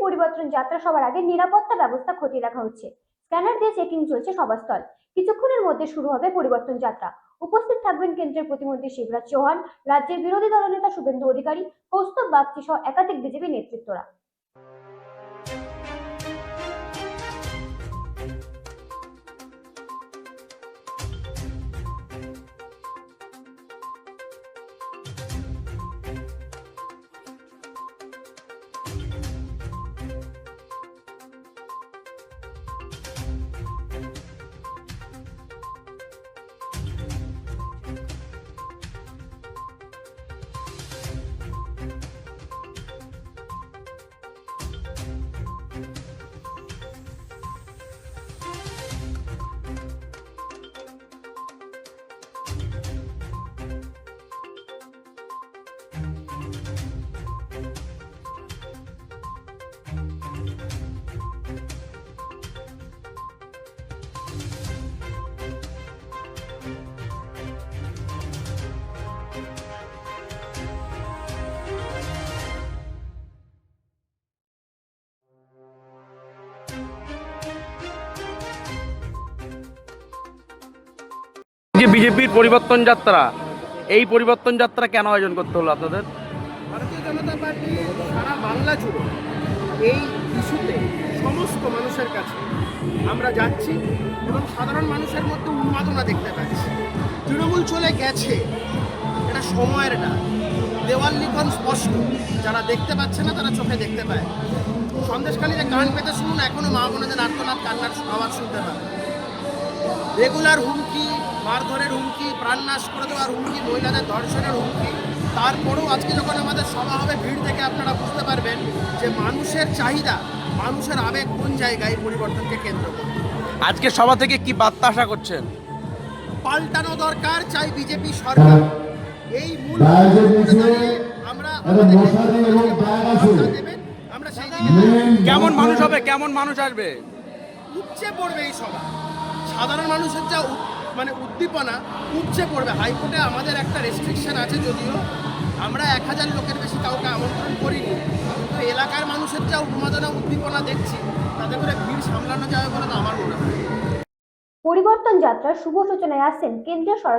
পরিবর্তন যাত্রা সবার আগে নিরাপত্তা ব্যবস্থা খতিয়ে রাখা হচ্ছে। স্ক্যানার দিয়ে চেকিং চলছে সভাস্থল। কিছুক্ষণের মধ্যে শুরু হবে পরিবর্তন যাত্রা। উপস্থিত থাকবেন কেন্দ্রের প্রতিমন্ত্রী শিবরাজ চৌহান, রাজ্যের বিরোধী দলনেতা শুভেন্দু অধিকারী, কৌস্তব বাগচি সহ একাধিক বিজেপি নেতৃত্বরা। যে বিজেপির পরিবর্তন যাত্রা, এই পরিবর্তন যাত্রা কেন আয়োজন করতে হলো আপনাদের? ভারতীয় জনতা পার্টি সারা বাংলা জুড়ে এই ইস্যুতে সমস্ত মানুষের কাছে আমরা যাচ্ছি এবং সাধারণ মানুষের মধ্যে উন্মাদনা দেখতে পাচ্ছি। তৃণমূল চলে গেছে, এটা সময়ের ডাক। দেওয়াল লিখন স্পষ্ট, যারা দেখতে পাচ্ছে না তারা চোখে দেখতে পায়। সন্দেশখালীতে গান পেতে শুনুন, এখনো মা বোনেদের আর্তনাদ কান্নার আওয়াজ শুনতে পাবে। রেগুলার হুমকি, মারধরের হুমকি, প্রাণনাশ করে দেওয়ার হুমকি, মহিলাদের ধর্ষণের হুমকি। তারপরেও আজকে যখন আমাদের সভা হবে, ভিড় থেকে আপনারা বুঝতে পারবেন যে মানুষের চাহিদা, মানুষের আবেগ কোন জায়গায় পরিবর্তনকে কেন্দ্র করে। আজকে সভা থেকে কি বার্তা আশা করছেন? পাল্টানো দরকার, চাই বিজেপি সরকার। এই মূল আমরা আমরা সেই দিকে কেমন মানুষ হবে, কেমন মানুষ আসবে? উপচে পড়বে এই সভা। সাধারণ মানুষের যা উদ্দীপনা উপচে পড়বে। হাইকোর্টে আমাদের একটা রেস্ট্রিকশন আছে, যদিও আমরা 1000 লোকের বেশি কাউকে আমন্ত্রণ করিনি, কিন্তু এলাকার মানুষের যা উন্মাদনা উদ্দীপনা দেখছি, তাতে করে ভিড় সামলানো যাবে বলে তো আমার মনে হয়। পরিবর্তন যাত্রার শুভ সূচনায় আসছেন কেন্দ্রীয় স্বরাষ্ট্র